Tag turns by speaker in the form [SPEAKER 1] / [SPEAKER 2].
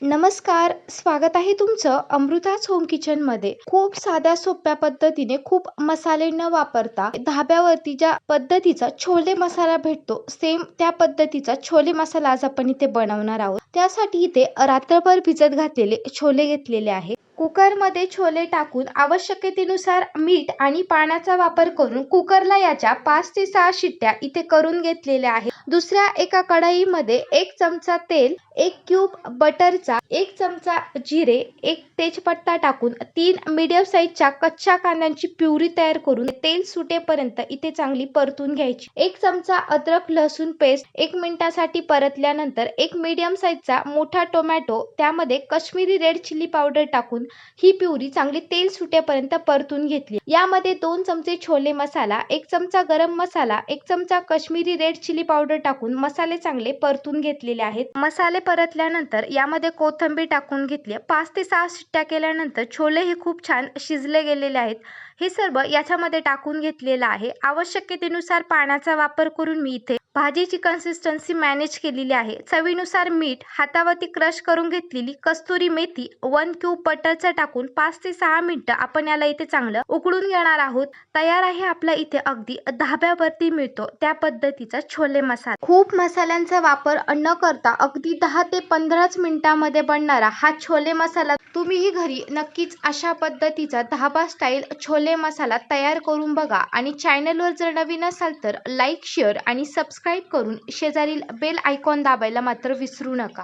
[SPEAKER 1] नमस्कार, स्वागत आहे तुमचं अमृताच होम किचनमध्ये. खूप साध्या सोप्या पद्धतीने खूप मसाले न वापरता धाब्यावरती ज्या पद्धतीचा छोले मसाला भेटतो, सेम त्या पद्धतीचा छोले मसाला आज आपण इथे बनवणार आहोत. त्यासाठी इथे रात्रभर भिजत घातलेले छोले घेतलेले आहे. कुकरमध्ये छोले टाकून आवश्यकतेनुसार मीठ आणि पाण्याचा वापर करून कुकरला याच्या 5 ते 6 शिट्ट्या इथे करून घेतलेल्या आहेत. दुसऱ्या एका कढईमध्ये 1 चमचा तेल, 1 क्यूब बटरचा, 1 चमचा जिरे, 1 तेजपत्ता टाकून 3 मीडियम साईजच्या कच्च्या कांद्यांची प्युरी तयार करून तेल सुटेपर्यंत इथे चांगली परतून घ्यायची. 1 चमचा अद्रक लसूण पेस्ट 1 मिनिटासाठी परतल्यानंतर 1 मीडियम साईजचा मोठा टोमॅटो, त्यामध्ये काश्मीरी रेड चिली पावडर टाकून ही प्युरी चांगली तेल सुटेपर्यंत परतून घेतली. यामध्ये 2 चमचे छोले मसाला, 1 चमचा गरम मसाला, 1 चमचा काश्मीरी रेड चिली पावडर टाकून मसाले चांगले परतून घेतलेले आहेत. मसाले परतल्यानंतर यामध्ये कोथिंबीर टाकून घेतली. 5 ते 6 शिट्ट्या केल्यानंतर छोले हे खूप छान शिजले गेलेले आहेत. हे सर्व याच्यामध्ये टाकून घेतलेलं आहे. आवश्यकतेनुसार पाण्याचा वापर करून मी इथे भाजीची कन्सिस्टन्सी मॅनेज केलेली आहे. चवीनुसार मीठ, हातावरती क्रश करून घेतलेली कस्तुरी मेथी, 1 क्यूब बटरचा टाकून 5 ते 6 मिनिटं आपण याला इथे चांगलं उकळून घेणार आहोत. तयार आहे आपला इथे अगदी धाब्यावरती मिळतो त्या पद्धतीचा छोले मसाला. खूप मसाल्यांचा वापर न करता अगदी 10 ते 15 मिनिटांमध्ये बनणारा हा छोले मसाला तुम्हीही घरी नक्कीच अशा पद्धतीचा धाबा स्टाईल छोले मसाला तयार करून बघा. आणि चॅनलवर जर नवीन असाल तर लाईक, शेअर आणि सबस्क्राईब करून शेजारील बेल आयकॉन दाबायला मात्र विसरू नका.